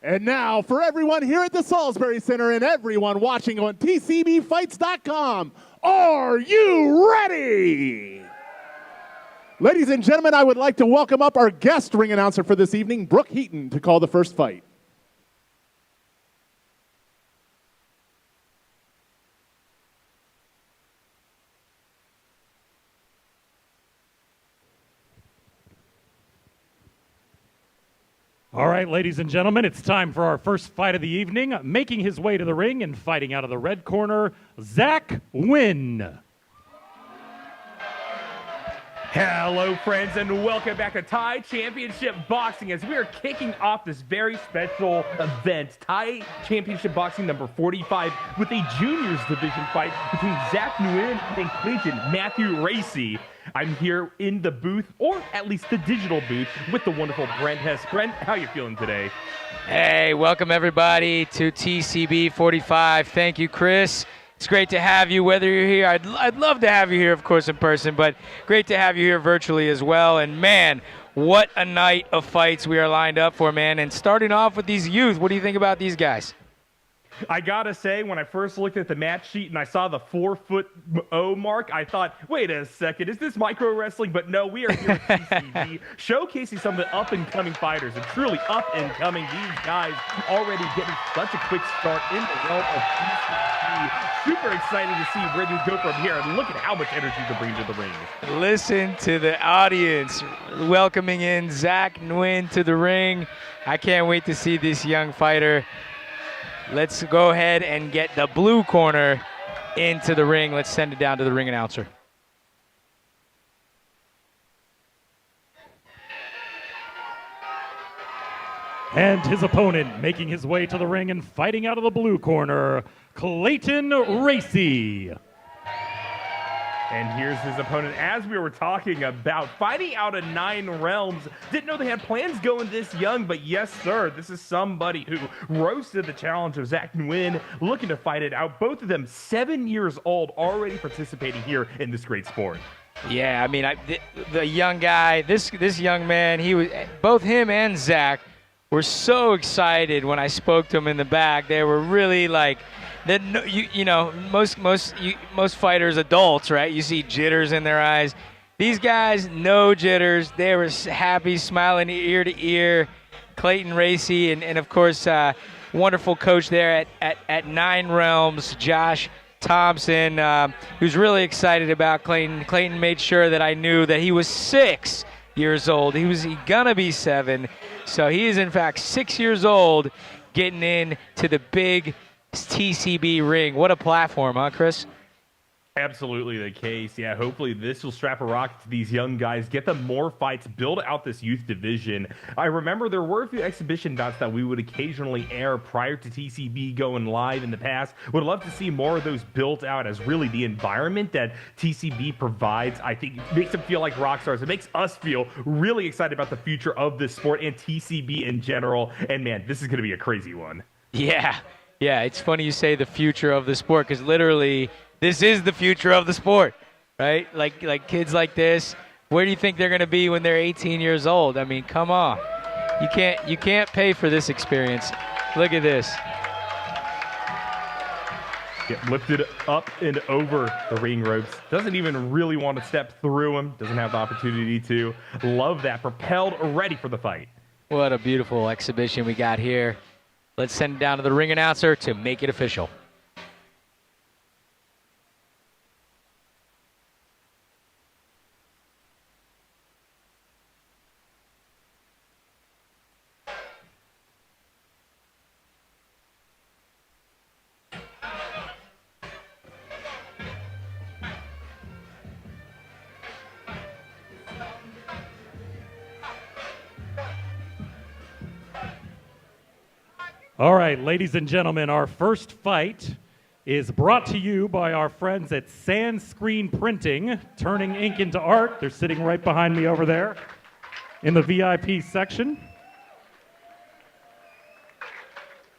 And now, for everyone here at the Salisbury Center and everyone watching on TCBfights.com, are you ready? Ladies and gentlemen, I would like to welcome up our guest ring announcer for this evening, Brooke Heaton, to call the first fight. All right, ladies and gentlemen, it's time for our first fight of the evening. Making his way to the ring and fighting out of the red corner, Zach Nguyen. Hello, friends, and welcome back to Thai Championship Boxing as we are kicking off this very special event, Thai Championship Boxing number 45, with a juniors division fight between Zach Nguyen and Clayton Racey. I'm here in the booth, or at least the digital booth, with the wonderful Brent Hess. Brent, how are you feeling today? Hey, welcome everybody to TCB 45. Thank you, Chris. It's great to have you, whether you're here. I'd love to have you here, of course, in person, but great to have you here virtually as well. And, man, what a night of fights we are lined up for, man. And starting off with these youth, what do you think about these guys? I gotta say, when I first looked at the match sheet and I saw the 4'0" mark, I thought, wait a second, is this micro wrestling? But no, we are here at TCB showcasing some of the up-and-coming fighters, and truly up-and-coming. These guys already getting such a quick start in the realm of TCB. Super exciting to see where you go from here, and look at how much energy you can bring to the ring. Listen to the audience welcoming in Zach Nguyen to the ring. I can't wait to see this young fighter. Let's go ahead and get the blue corner into the ring. Let's send it down to the ring announcer. And his opponent making his way to the ring and fighting out of the blue corner, Clayton Racey. And here's his opponent, as we were talking about, fighting out of 9 realms. Didn't know they had plans going this young, but yes, sir, this is somebody who rose to the challenge of Zach Nguyen, looking to fight it out. Both of them 7 years old, already participating here in this great sport. Yeah, I mean, the young guy, this young man, both him and Zach were so excited when I spoke to him in the back. They were really like, most fighters, adults, right? You see jitters in their eyes. These guys, no jitters. They were happy, smiling ear to ear. Clayton Racey and of course, wonderful coach there at 9 Realms, Josh Thompson, who's really excited about Clayton. Clayton made sure that I knew that he was 6 years old. He gonna be 7. So he is, in fact, 6 years old, getting in to the big TCB ring. What a platform, huh, Chris? Absolutely the case. Yeah, hopefully this will strap a rocket to these young guys, get them more fights, build out this youth division. I remember there were a few exhibition bouts that we would occasionally air prior to TCB going live in the past. Would love to see more of those built out, as really the environment that TCB provides, I think, makes them feel like rock stars. It makes us feel really excited about the future of this sport and TCB in general. And man, this is going to be a crazy one. Yeah, it's funny you say the future of the sport, because literally this is the future of the sport, right? Like kids like this, where do you think they're going to be when they're 18 years old? I mean, come on. You can't pay for this experience. Look at this. Get lifted up and over the ring ropes. Doesn't even really want to step through them. Doesn't have the opportunity to. Love that. Propelled, ready for the fight. What a beautiful exhibition we got here. Let's send it down to the ring announcer to make it official. All right, ladies and gentlemen, our first fight is brought to you by our friends at Sand Screen Printing, turning ink into art. They're sitting right behind me over there in the VIP section.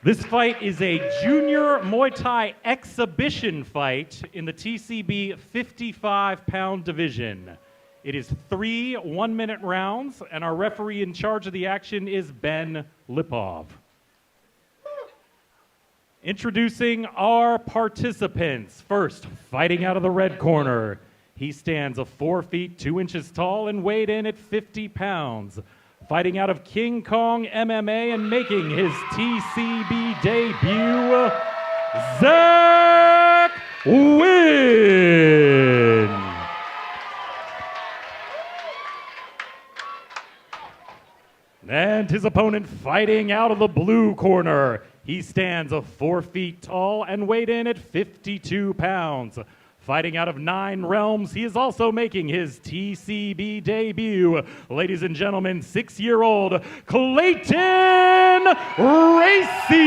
This fight is a junior Muay Thai exhibition fight in the TCB 55-pound division. It is 3 one-minute rounds, and our referee in charge of the action is Ben Lipov. Introducing our participants. First, fighting out of the red corner. He stands 4 feet 2 inches tall and weighed in at 50 pounds. Fighting out of King Kong MMA and making his TCB debut, Zach Nguyen. And his opponent fighting out of the blue corner. He stands 4 feet tall and weighed in at 52 pounds. Fighting out of 9 realms, he is also making his TCB debut. Ladies and gentlemen, 6-year-old Clayton Racey.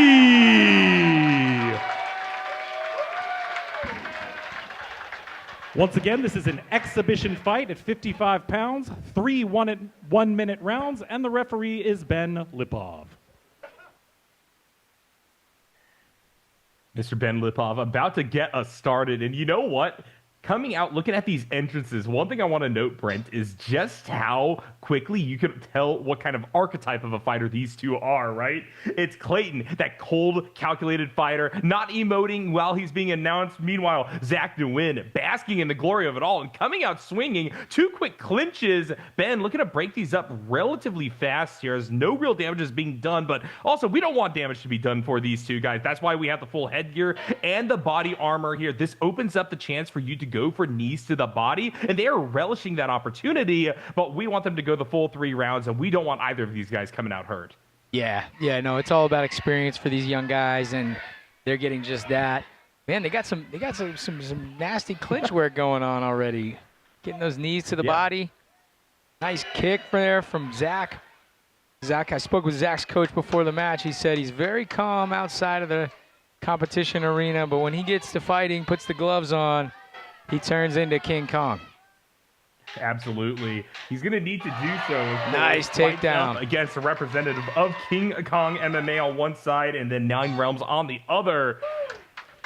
Once again, this is an exhibition fight at 55 pounds, 3 one-minute rounds, and the referee is Ben Lipov. Mr. Ben Lipov about to get us started. And you know what? Coming out, looking at these entrances, one thing I want to note, Brent, is just how quickly you can tell what kind of archetype of a fighter these two are, right? It's Clayton, that cold, calculated fighter, not emoting while he's being announced. Meanwhile, Zach Nguyen basking in the glory of it all and coming out swinging. 2 quick clinches. Ben looking to break these up relatively fast here as no real damage is being done, but also we don't want damage to be done for these two guys. That's why we have the full headgear and the body armor here. This opens up the chance for you to go for knees to the body, and they are relishing that opportunity, but we want them to go the full 3 rounds, and we don't want either of these guys coming out hurt. Yeah, no, it's all about experience for these young guys, and they're getting just that. Man, they got some nasty clinch work going on already. Getting those knees to the body. Nice kick there from Zach. I spoke with Zach's coach before the match. He said he's very calm outside of the competition arena, but when he gets to fighting, puts the gloves on, he turns into King Kong. Absolutely. He's going to need to do so. Nice takedown. Against a representative of King Kong MMA on one side and then 9 Realms on the other.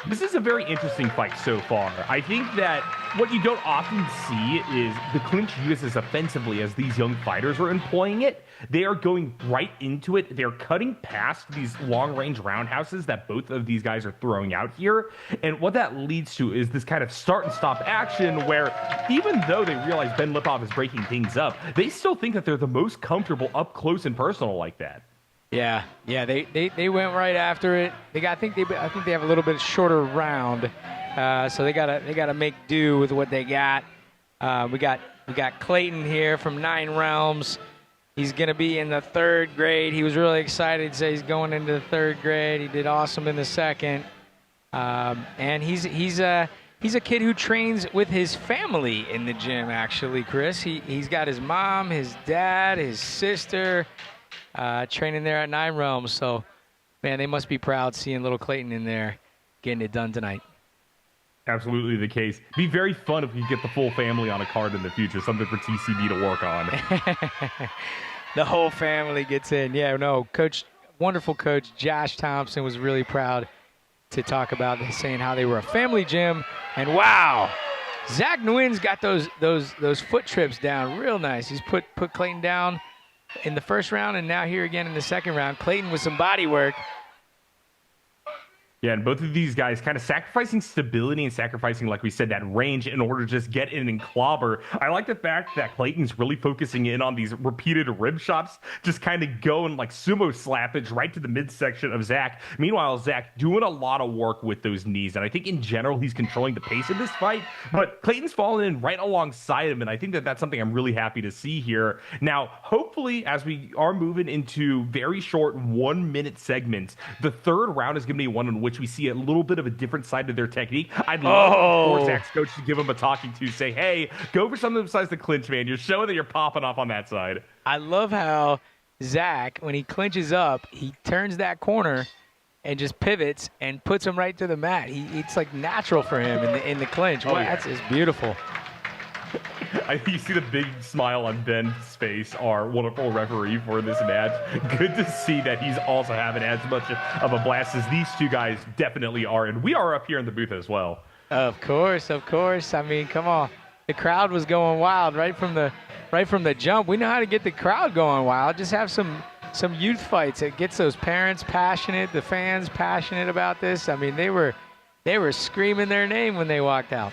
This is a very interesting fight so far. I think that what you don't often see is the clinch used as offensively as these young fighters are employing it. They are going right into it. They're cutting past these long-range roundhouses that both of these guys are throwing out here. And what that leads to is this kind of start-and-stop action where even though they realize Ben Lipov is breaking things up, they still think that they're the most comfortable up close and personal like that. Yeah, they went right after it. I think they have a little bit shorter round, so they gotta make do with what they got. We got Clayton here from 9 Realms. He's gonna be in the 3rd grade. He was really excited to say he's going into the 3rd grade. He did awesome in the 2nd, and he's a kid who trains with his family in the gym. Actually, Chris, he's got his mom, his dad, his sister. Training there at 9 Realms, so man, they must be proud seeing little Clayton in there getting it done tonight. Absolutely the case. Be very fun if we get the full family on a card in the future, something for TCB to work on. The whole family gets in. Yeah, no, wonderful coach Josh Thompson was really proud to talk about this, saying how they were a family gym, and wow, Zach Nguyen's got those foot trips down real nice. He's put Clayton down in the 1st round, and now here again in the 2nd round. Clayton with some body work. Yeah, and both of these guys kind of sacrificing stability and sacrificing, like we said, that range in order to just get in and clobber. I like the fact that Clayton's really focusing in on these repeated rib shots, just kind of going like sumo slappage right to the midsection of Zach. Meanwhile, Zach doing a lot of work with those knees, and I think in general he's controlling the pace of this fight, but Clayton's falling in right alongside him, and I think that that's something I'm really happy to see here. Now, hopefully, as we are moving into very short 1-minute segments, the 3rd round is going to be one in which we see a little bit of a different side of their technique. I'd love for Zach's coach to give him a talking to, say, hey, go for something besides the clinch, man. You're showing that you're popping off on that side. I love how Zach, when he clinches up, he turns that corner and just pivots and puts him right to the mat. It's like natural for him in the clinch. Wow, yeah. That's beautiful. I think you see the big smile on Ben's face, our wonderful referee for this match. Good to see that he's also having as much of a blast as these two guys definitely are, and we are up here in the booth as well. Of course. I mean, come on. The crowd was going wild right from the jump. We know how to get the crowd going wild. Just have some some youth fights. It gets those parents passionate, the fans passionate about this. I mean, they were screaming their name when they walked out.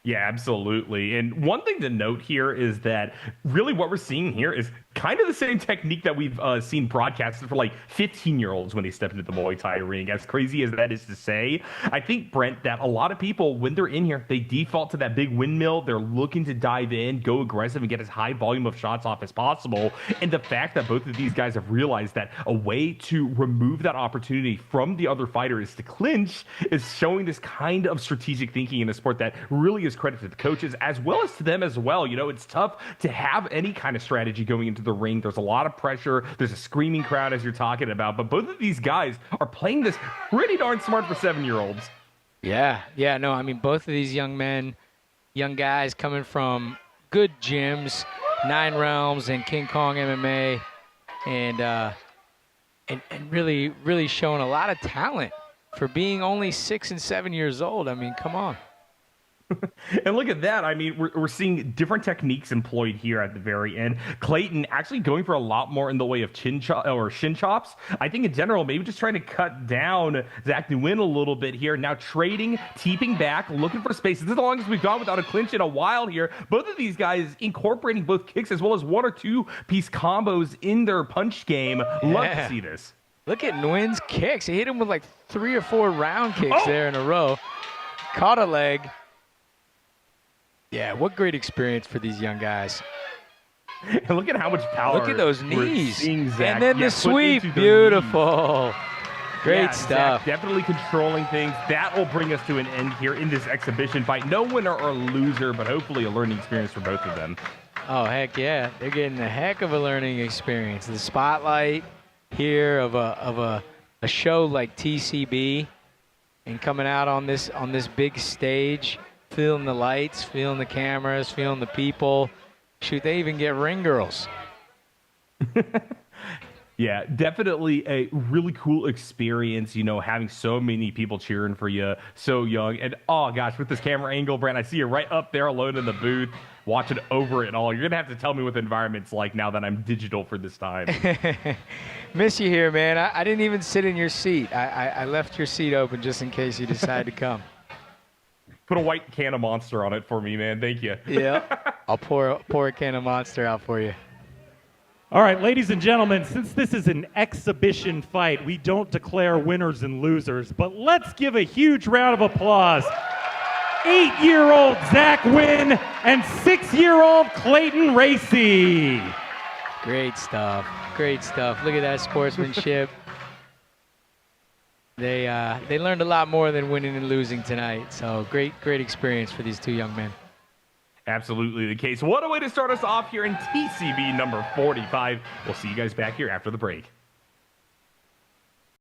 Yeah, absolutely. And one thing to note here is that really what we're seeing here is kind of the same technique that we've seen broadcasted for like 15-year-olds when they step into the Muay Thai ring. As crazy as that is to say, I think, Brent, that a lot of people, when they're in here, they default to that big windmill. They're looking to dive in, go aggressive, and get as high volume of shots off as possible. And the fact that both of these guys have realized that a way to remove that opportunity from the other fighter is to clinch is showing this kind of strategic thinking in a sport that really is credit to the coaches as well as to them as well. You know, it's tough to have any kind of strategy going into the ring. There's a lot of pressure. There's a screaming crowd, as you're talking about. But both of these guys are playing this pretty darn smart for 7-year-olds. Yeah, no, I mean, both of these young guys coming from good gyms, 9 Realms and King Kong MMA, and really showing a lot of talent for being only 6 and 7 years old. I mean, come on. And look at that. I mean, we're seeing different techniques employed here at the very end. Clayton actually going for a lot more in the way of shin chops. I think in general, maybe just trying to cut down Zach Nguyen a little bit here. Now trading, teeping back, looking for space. This is the longest we've gone without a clinch in a while here. Both of these guys incorporating both kicks as well as 1 or 2 piece combos in their punch game. Love to see this. Look at Nguyen's kicks. He hit him with like 3 or 4 round kicks there in a row. Caught a leg. Yeah, what great experience for these young guys. And look at how much power. Look at those knees. And then the sweep. Beautiful. Great stuff. Zach definitely controlling things. That will bring us to an end here in this exhibition fight. No winner or loser, but hopefully a learning experience for both of them. Oh, heck yeah. They're getting a heck of a learning experience. The spotlight here of a show like TCB and coming out on this big stage. Feeling the lights, feeling the cameras, feeling the people. Shoot, they even get ring girls. Yeah, definitely a really cool experience, you know, having so many people cheering for you, so young. And, oh, gosh, with this camera angle, Brent, I see you right up there alone in the booth, watching over it all. You're going to have to tell me what the environment's like now that I'm digital for this time. Miss you here, man. I didn't even sit in your seat. I left your seat open just in case you decide to come. Put a white can of Monster on it for me, man. Thank you. Yeah, I'll pour a can of Monster out for you. All right, ladies and gentlemen, since this is an exhibition fight, we don't declare winners and losers, but let's give a huge round of applause. 8-year-old Zach Nguyen and 6-year-old Clayton Racey. Great stuff. Great stuff. Look at that sportsmanship. They learned a lot more than winning and losing tonight. So great experience for these 2 young men. Absolutely the case. What a way to start us off here in TCB number 45. We'll see you guys back here after the break.